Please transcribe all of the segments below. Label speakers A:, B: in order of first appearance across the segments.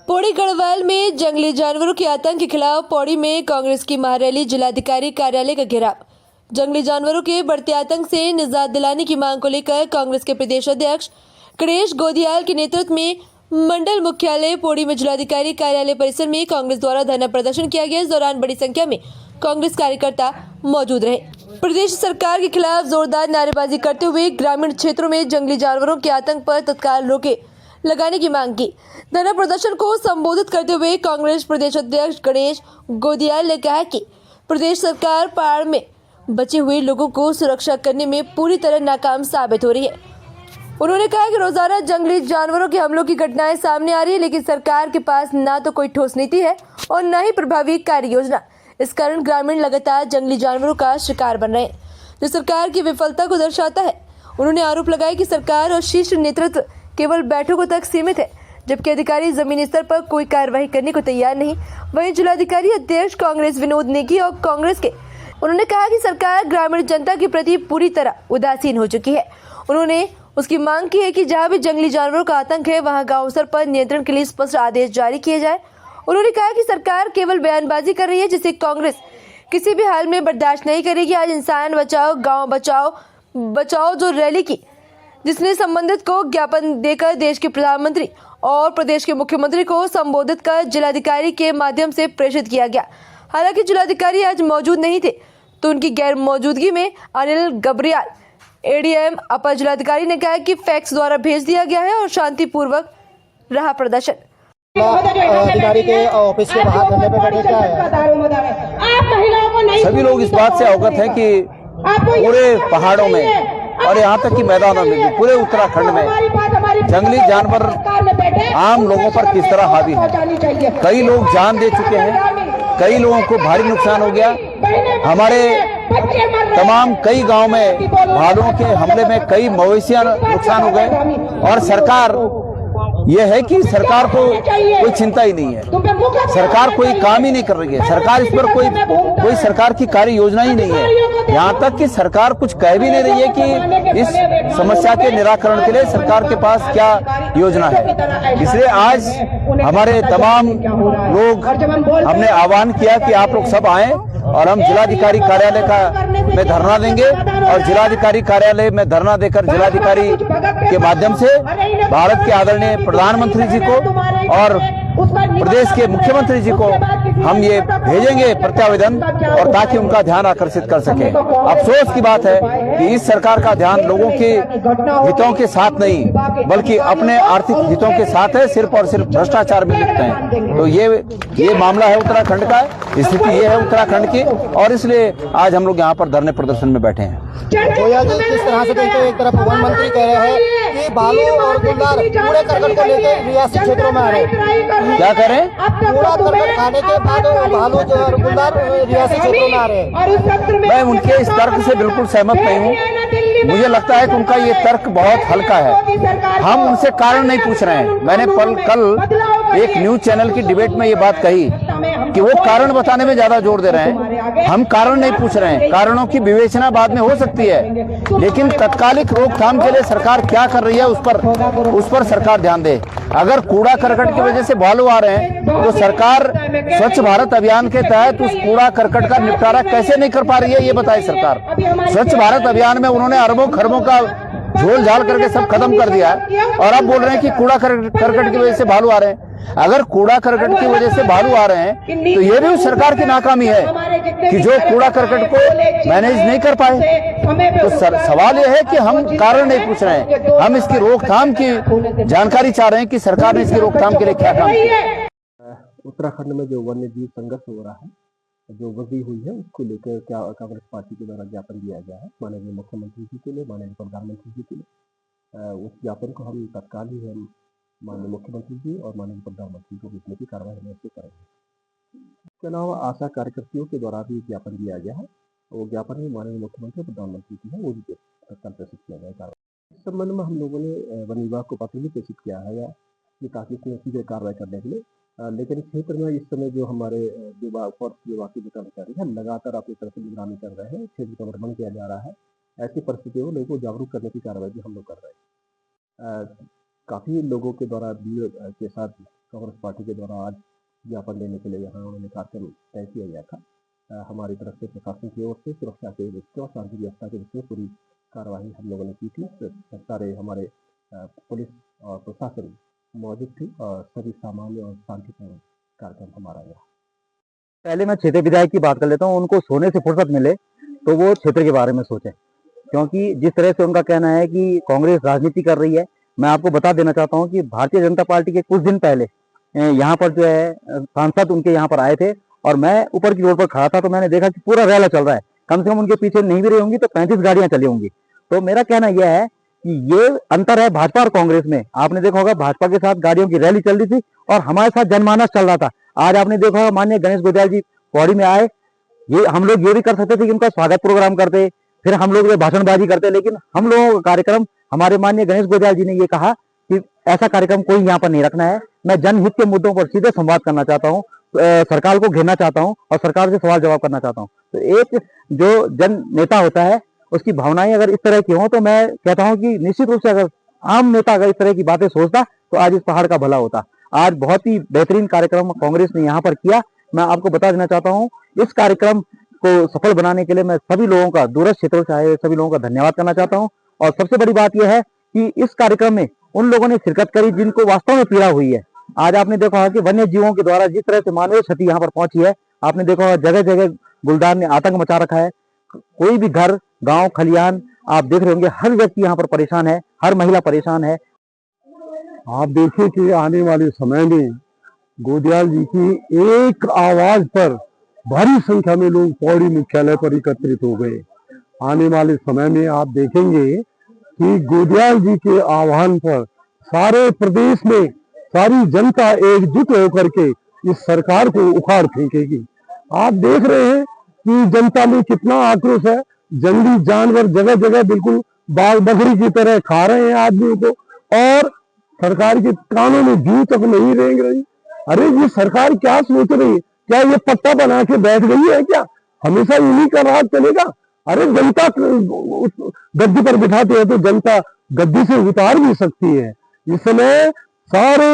A: पौड़ी गढ़वाल में जंगली जानवरों के आतंक के खिलाफ पौड़ी में कांग्रेस की महारैली, जिलाधिकारी कार्यालय का घेराव। जंगली जानवरों के बढ़ते आतंक से निजात दिलाने की मांग को लेकर कांग्रेस के प्रदेश अध्यक्ष गणेश गोदियाल के नेतृत्व में मंडल मुख्यालय पौड़ी में जिलाधिकारी कार्यालय परिसर में कांग्रेस द्वारा धरना प्रदर्शन किया गया। इस दौरान बड़ी संख्या में कांग्रेस कार्यकर्ता मौजूद रहे। प्रदेश सरकार के खिलाफ जोरदार नारेबाजी करते हुए ग्रामीण क्षेत्रों में जंगली जानवरों के आतंक पर तत्काल रोके लगाने की मांग की। धरना प्रदर्शन को संबोधित करते हुए कांग्रेस प्रदेश अध्यक्ष गणेश गोदियाल ने कहा कि प्रदेश सरकार पहाड़ में बचे हुए लोगों को सुरक्षा करने में पूरी तरह नाकाम साबित हो रही है। उन्होंने कहा कि रोजाना जंगली जानवरों के हमलों की घटनाएं सामने आ रही है, लेकिन सरकार के पास ना तो कोई ठोस नीति है और न ही प्रभावी कार्य योजना। इस कारण ग्रामीण लगातार जंगली जानवरों का शिकार बन रहे हैं, जो सरकार की विफलता को दर्शाता है। उन्होंने आरोप लगाया कि सरकार और शीर्ष नेतृत्व केवल बैठकों तक सीमित है, जबकि अधिकारी जमीनी स्तर पर कोई कार्रवाई करने को तैयार नहीं। वहीं जिलाधिकारी अध्यक्ष कांग्रेस विनोद नेगी और कांग्रेस के उन्होंने कहा कि सरकार ग्रामीण जनता के प्रति पूरी तरह उदासीन हो चुकी है। उन्होंने उसकी मांग की है कि जहां भी जंगली जानवरों का आतंक है, वहां गांव स्तर पर नियंत्रण के लिए स्पष्ट आदेश जारी किए जाए। उन्होंने कहा कि सरकार केवल बयानबाजी कर रही है, जिसे कांग्रेस किसी भी हाल में बर्दाश्त नहीं करेगी। आज इंसान बचाओ, गाँव बचाओ जो रैली की, जिसने संबंधित को ज्ञापन देकर देश के प्रधानमंत्री और प्रदेश के मुख्यमंत्री को संबोधित कर जिलाधिकारी के माध्यम से प्रेषित किया गया। हालांकि जिलाधिकारी आज मौजूद नहीं थे, तो उनकी गैर मौजूदगी में अनिल गबरियाल एडीएम अपर जिलाधिकारी ने कहा कि फैक्स द्वारा भेज दिया गया है और शांतिपूर्वक रहा प्रदर्शन।
B: अधिकारी के ऑफिस के बाहर धरने पे बैठे क्या है?
C: सभी लोग इस बात से अवगत हैं कि पूरे पहाड़ों में और यहाँ तक कि मैदानों में भी, पूरे उत्तराखंड में जंगली जानवर आम लोगों पर किस तरह हावी है। कई लोग जान दे चुके हैं, कई लोगों को भारी नुकसान हो गया। हमारे तमाम कई गांव में भालुओं के हमले में कई मवेशियां नुकसान हो गए। और सरकार यह है कि सरकार को कोई चिंता ही नहीं है, सरकार कोई काम ही नहीं कर रही है, सरकार इस पर कोई सरकार की कार्य योजना ही नहीं है। यहाँ तक कि सरकार कुछ कह भी नहीं रही है कि इस समस्या के निराकरण के लिए सरकार के पास क्या योजना है। इसलिए आज हमारे तमाम लोग, हमने आह्वान किया कि आप लोग सब आए और हम जिलाधिकारी कार्यालय में धरना देंगे और जिलाधिकारी कार्यालय में धरना देकर जिलाधिकारी के माध्यम से भारत के आदरणीय प्रधानमंत्री जी को और प्रदेश के मुख्यमंत्री जी को हम ये भेजेंगे प्रत्यावेदन, और ताकि उनका ध्यान आकर्षित कर सके। अफसोस की बात है कि इस सरकार का ध्यान लोगों के हितों के साथ नहीं, बल्कि अपने आर्थिक हितों के साथ है, सिर्फ और सिर्फ भ्रष्टाचार में लिप्त हैं। तो ये मामला है उत्तराखंड का, स्थिति ये है उत्तराखंड की, और इसलिए आज हम लोग यहाँ पर धरने प्रदर्शन में बैठे हैं।
B: किस तरह से देखते हैं, एक तरफ वन मंत्री कह रहे हैं कि भालू और गुलदार कूड़े करकट को लेकर रियासी क्षेत्रों में आ रहे हैं,
C: क्या करें?
B: कूड़ा करकट खाने के बाद भालू जो और गुलदार रियासी क्षेत्रों में आ रहे हैं।
C: मैं उनके इस तर्क से बिल्कुल सहमत नहीं हूँ। मुझे लगता है कि उनका ये तर्क बहुत हल्का है। हम उनसे कारण नहीं पूछ रहे हैं। मैंने कल एक न्यूज चैनल की डिबेट में ये बात कही कि वो कारण बताने में ज्यादा जोर दे रहे हैं। हम कारण नहीं पूछ रहे हैं, कारणों की विवेचना बाद में हो सकती है, लेकिन तत्कालिक रोकथाम के लिए सरकार क्या कर रही है उस पर सरकार ध्यान दे। अगर कूड़ा करकट की वजह से भालू आ रहे हैं, तो सरकार स्वच्छ भारत अभियान के तहत उस कूड़ा करकट का निपटारा कैसे नहीं कर पा रही है, ये बताए सरकार। स्वच्छ भारत अभियान में उन्होंने अरबों खरबों का झोल झाल करके सब खत्म कर दिया है, और अब बोल रहे हैं कि कूड़ा करकट की वजह से भालू आ रहे हैं। अगर कूड़ा करकट की वजह से भालू आ रहे हैं, तो ये भी उस सरकार की नाकामी है कि जो कूड़ा करकट को मैनेज नहीं कर पाए। तो सवाल यह है कि हम कारण नहीं पूछ रहे हैं, हम इसकी रोकथाम की जानकारी चाह रहे हैं कि सरकार ने इसकी रोकथाम के लिए क्या काम किया।
D: उत्तराखंड में जो वन्य जीव संघर्ष हो रहा है, जो वृद्धि हुई है, उसको लेकर क्या कांग्रेस पार्टी के द्वारा ज्ञापन दिया गया है माननीय मुख्यमंत्री जी के लिए, माननीय प्रधानमंत्री जी के लिए। उस ज्ञापन को हम तत्काल ही हम माननीय मुख्यमंत्री जी और माननीय प्रधानमंत्री को भेजने की कार्रवाई हम ऐसे करेंगे। इसके अलावा आशा कार्यकर्तियों के द्वारा भी ज्ञापन दिया गया है, वो ज्ञापन भी माननीय मुख्यमंत्री और प्रधानमंत्री की है, वो भी तत्काल प्रेषित किया जाएगा। इस संबंध में हम लोगों ने वन विभाग को पत्र भी प्रेषित किया है ताकि इसमें सीधे कार्रवाई करने के लिए। लेकिन क्षेत्र में इस समय जो हमारे विभाग फॉरेस्ट विभाग के जो कर्मचारी हैं, लगातार अपनी तरफ से निगरानी कर रहे हैं, क्षेत्र का भ्रमण किया जा रहा है। ऐसी परिस्थितियों में लोगों को जागरूक करने की कार्रवाई भी हम लोग कर रहे हैं। काफ़ी लोगों के द्वारा भीड़ के साथ कांग्रेस पार्टी के द्वारा आज ज्ञापन देने के लिए यहाँ उन्होंने कार्यक्रम तय किया गया था। हमारी तरफ से प्रशासन की ओर से सुरक्षा के दृष्टि और शांति व्यवस्था के दृष्टि से पूरी कार्रवाई हम लोगों ने की थी। तो सारे हमारे पुलिस और प्रशासन मौजूद थी और सभी सामान्य और शांतिपूर्ण कार्यक्रम हमारा यहाँ।
E: पहले मैं क्षेत्र विधायक की बात कर लेता हूँ। उनको सोने से फुर्सत मिले तो वो क्षेत्र के बारे में सोचें, क्योंकि जिस तरह से उनका कहना है कि कांग्रेस राजनीति कर रही है, मैं आपको बता देना चाहता हूँ कि भारतीय जनता पार्टी के कुछ दिन पहले यहाँ पर जो है सांसद उनके यहाँ पर आए थे और मैं ऊपर की रोड पर खड़ा था, तो मैंने देखा कि पूरा रैला चल रहा है। कम से कम उनके पीछे नहीं भी रही होंगी तो 35 गाड़ियां चली होंगी। तो मेरा कहना यह है कि ये अंतर है भाजपा और कांग्रेस में। आपने देखा होगा भाजपा के साथ गाड़ियों की रैली चल रही थी और हमारे साथ जनमानस चल रहा था। आज आपने देखा होगा माननीय गणेश गोयल जी पौड़ी में आए, ये हम लोग ये भी कर सकते थे कि उनका स्वागत प्रोग्राम करते, फिर हम लोग भाषणबाजी करते, लेकिन हम लोगों का कार्यक्रम हमारे माननीय गणेश गोयल जी ने ये कहा कि ऐसा कार्यक्रम कोई यहाँ पर नहीं रखना है। मैं जनहित के मुद्दों पर सीधे संवाद करना चाहता हूँ, सरकार को घेरना चाहता हूँ और सरकार से सवाल जवाब करना चाहता हूँ। तो एक जो जन नेता होता है उसकी भावनाएं अगर इस तरह की हों तो मैं कहता हूँ कि निश्चित रूप से अगर आम नेता अगर इस तरह की बातें सोचता तो आज इस पहाड़ का भला होता। आज बहुत ही बेहतरीन कार्यक्रम कांग्रेस ने यहाँ पर किया। मैं आपको बता देना चाहता हूँ, इस कार्यक्रम को सफल बनाने के लिए मैं सभी लोगों का, दूरस्थ क्षेत्रों से आए सभी लोगों का धन्यवाद करना चाहता हूँ। और सबसे बड़ी बात यह है कि इस कार्यक्रम में उन लोगों ने शिरकत करी जिनको वास्तव में पीड़ा हुई है। आज आपने देखा होगा कि वन्य जीवों के द्वारा जिस तरह से मानवीय क्षति यहाँ पर पहुंची है, आपने देखा होगा जगह जगह गुलदार ने आतंक मचा रखा है। कोई भी घर, गांव, खलियान आप देख रहे होंगे, हर व्यक्ति यहाँ पर परेशान है, हर महिला परेशान है।
F: आप देखिए कि आने वाले समय में गोदयाल जी की एक आवाज पर भारी संख्या में लोग पौड़ी मुख्यालय पर एकत्रित हो गए। आने वाले समय में आप देखेंगे कि गोदयाल जी के आह्वान पर सारे प्रदेश में सारी जनता एकजुट होकर के इस सरकार को उखाड़ फेंकेगी। आप देख रहे हैं कि जनता में कितना आक्रोश है। जंगली जानवर जगह जगह बिल्कुल बाघ बकरी की तरह खा रहे हैं आदमियों को और सरकार के कानों में जू तक नहीं रेंग रही। अरे ये सरकार क्या सोच रही है? क्या ये पट्टा बना के बैठ गई है क्या? हमेशा इन्हीं का राज चलेगा? अरे जनता गद्दी पर बिठाते हैं तो जनता गद्दी से उतार भी सकती है। इस समय सारे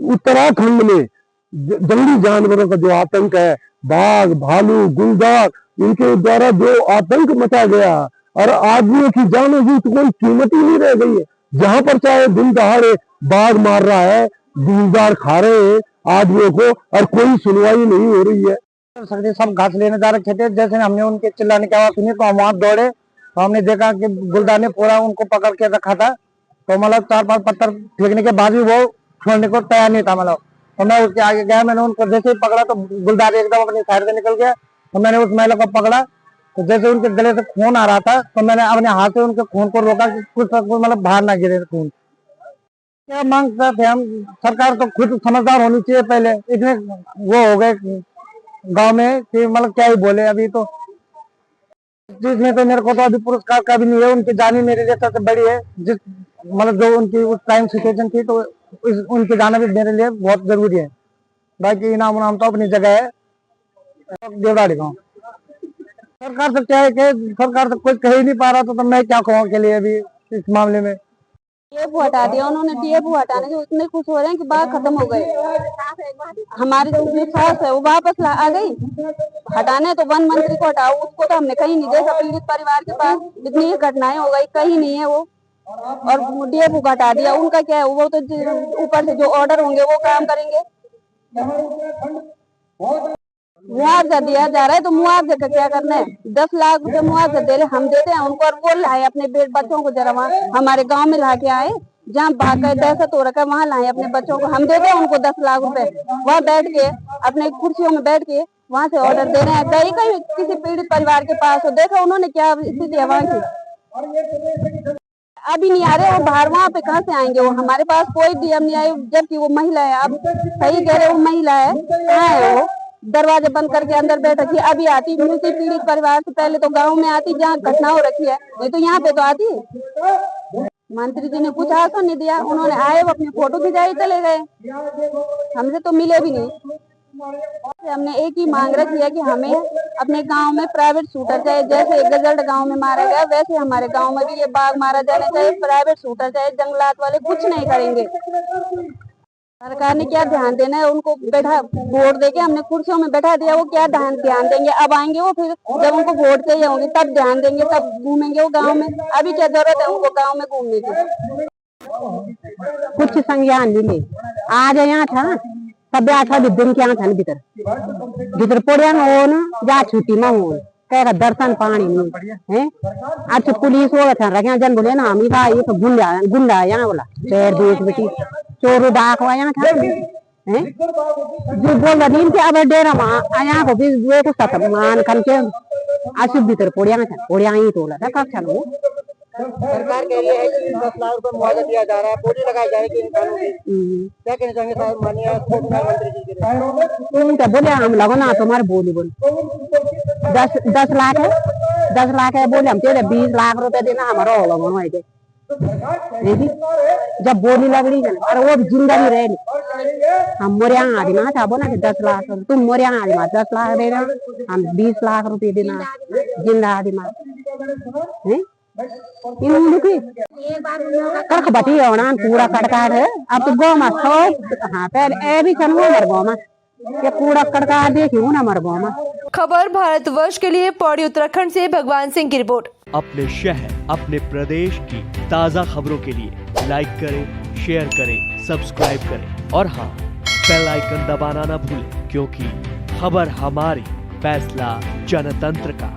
F: उत्तराखंड में जंगली जानवरों का जो आतंक है, बाघ, भालू, गुलदार, इनके द्वारा जो आतंक मचा गया और आदमियों की जान की तो कोई कीमत ही नहीं रह गई है। जहां पर चाहे दिन दहाड़े बाघ मार रहा है, गुलदार खा रहे हैं आदमियों को और कोई सुनवाई नहीं हो रही है।
E: सब घास लेने जा रखे थे, जैसे हमने उनके चिल्लाने की आवाज सुनी तो हम वहां दौड़े तो हमने देखा कि गुलदार ने पूरा उनको पकड़ के रखा था। तो मतलब 4-5 पत्थर फेंकने के बाद भी वो छोड़ने को तैयार नहीं था। मतलब तो मैं उसके आगे गया, मैंने उनको जैसे ही पकड़ा तो गुलदार एकदम अपनी साइड से निकल गया। तो मैंने उस महिला को पकड़ा तो जैसे उनके गले से खून आ रहा था तो मैंने अपने हाथ से उनके खून को रोका कि कुछ मतलब बाहर ना गिरे खून। क्या मांग करते हम? सरकार तो खुद समझदार होनी चाहिए। पहले इतने वो हो गए गांव में कि मतलब क्या ही बोले। अभी तो जिसमें तो मेरे को तो अभी पुरस्कार का भी नहीं है, उनकी जान ही मेरे लिए सबसे बड़ी है। जिस मतलब जो उनकी उस टाइम सिचुएशन थी तो उनकी जाना भी मेरे लिए बहुत जरूरी है। बाकी इनाम उनाम तो अपनी जगह है। देवराड़ी गाँव सरकार से क्या है कि सरकार तो कुछ कह ही नहीं पा रहा, तो मैं क्या कहूँ के लिए अभी इस मामले में।
G: डीएफ हटा दिया उन्होंने। डीएफ हटाने से इतने खुश हो रहे हैं कि बाघ खत्म हो गए। हमारी जो सास है वो वापस आ गई। हटाने तो वन मंत्री को हटाओ, उसको तो हमने कहीं नहीं देखा। पीड़ित परिवार के पास इतनी घटनाएं हो गई, कहीं नहीं है वो। और डीएफ को हटा दिया, उनका क्या है? वो तो ऊपर से जो ऑर्डर होंगे वो काम करेंगे। मुआवजा दिया जा रहा है तो मुआवजे का क्या करना है? 10 लाख रुपए मुआवजा दे रहे, हम देते हैं उनको। और वो लाए अपने बच्चों को, जरा वहाँ हमारे गांव में ला के आए जहाँ भाग गए दहशत हो रखा है, वहाँ लाए अपने बच्चों को। हम देते हैं उनको 10 लाख रुपए। वहाँ बैठ के अपने कुर्सियों में बैठ के वहाँ से ऑर्डर दे रहे हैं। गई कहीं किसी पीड़ित परिवार के पास हो, देखो उन्होंने क्या स्थिति है वहाँ की। अभी नहीं आ रहे वो बाहर, वहाँ पे कहाँ से आएंगे? वो हमारे पास कोई डीएम नहीं आई, जबकि वो महिला है। अब सही कह रहे वो महिला है, कहाँ है वो? दरवाजे बंद करके अंदर बैठ रखी। अभी आती मिलती पीड़ित परिवार से पहले तो गांव में आती जहाँ घटना हो रखी है, नहीं तो यहाँ पे तो आती है। मंत्री जी ने कुछ आश्वासन नहीं दिया। उन्होंने आए, वो अपनी फोटो खिंचाई चले गए, हमसे तो मिले भी नहीं। हमने एक ही मांग रखी है कि हमें अपने गांव में प्राइवेट शूटर चाहिए, जैसे गजल्ट गांव में मारा गया वैसे हमारे गांव में भी ये बाघ मारा जाना चाहिए। प्राइवेट शूटर चाहिए, जंगलात वाले कुछ नहीं करेंगे। सरकार ने क्या ध्यान देना है, उनको बैठा वोट देके हमने कुर्सियों में बैठा दिया, वो क्या ध्यान देंगे। अब आएंगे वो, फिर जब उनको वोट चाहिए होंगे तब ध्यान देंगे, तब घूमेंगे वो गांव में। अभी क्या जरूरत है उनको गांव में घूमने की?
H: कुछ संज्ञान मिले आज यहाँ था तब था दिन के यहाँ था भीतर पड़िया हो न जा छुट्टी में हो कह दर्शन पानी नहीं है। अच्छा पुलिस वो था रखे जन बोले ना हम ये तो गुंडा यहाँ बोला शहर देश बेटी चोरू डाक हुआ यहाँ था है जो बोल रही कि अब डेरा यहाँ को भी वो को सतमान करके आज भीतर पड़िया था पड़िया ही तोला था कक्षा में।
B: सरकार कह रही है कि 10 लाख रुपए मुआवजा दिया जा रहा है, बोली लगाई जा रही है किसानों की। क्या कहना चाहेंगे साहब माननीय प्रधानमंत्री जी के लिए?
H: तो बोले हम लगो ना तुम्हारे बोली 10 लाख है 10 लाख है बोले हम तेरे 20 लाख रुपए देना हमारा होगा बनवाए जब बोली लग रही है और वो जिंदा भी रहे हम मोरे यहाँ आदि ना था बोला कि 10 लाख तुम मोरे यहाँ आदि 10 लाख देना हम 20 लाख रुपए देना जिंदा आदि करख बटी होना पूरा कड़काट है। अब तो गौ माँ हाँ पैर ए भी चल मर गौ माँ ये पूरा कड़काट देखी ना मर गौ माँ।
A: खबर भारतवर्ष के लिए पौड़ी उत्तराखंड से भगवान सिंह की रिपोर्ट।
I: अपने शहर अपने प्रदेश की ताज़ा खबरों के लिए लाइक करें, शेयर करें, सब्सक्राइब करें और हाँ बेल आइकन दबाना ना भूलें, क्योंकि खबर हमारी, फैसला जनतंत्र का।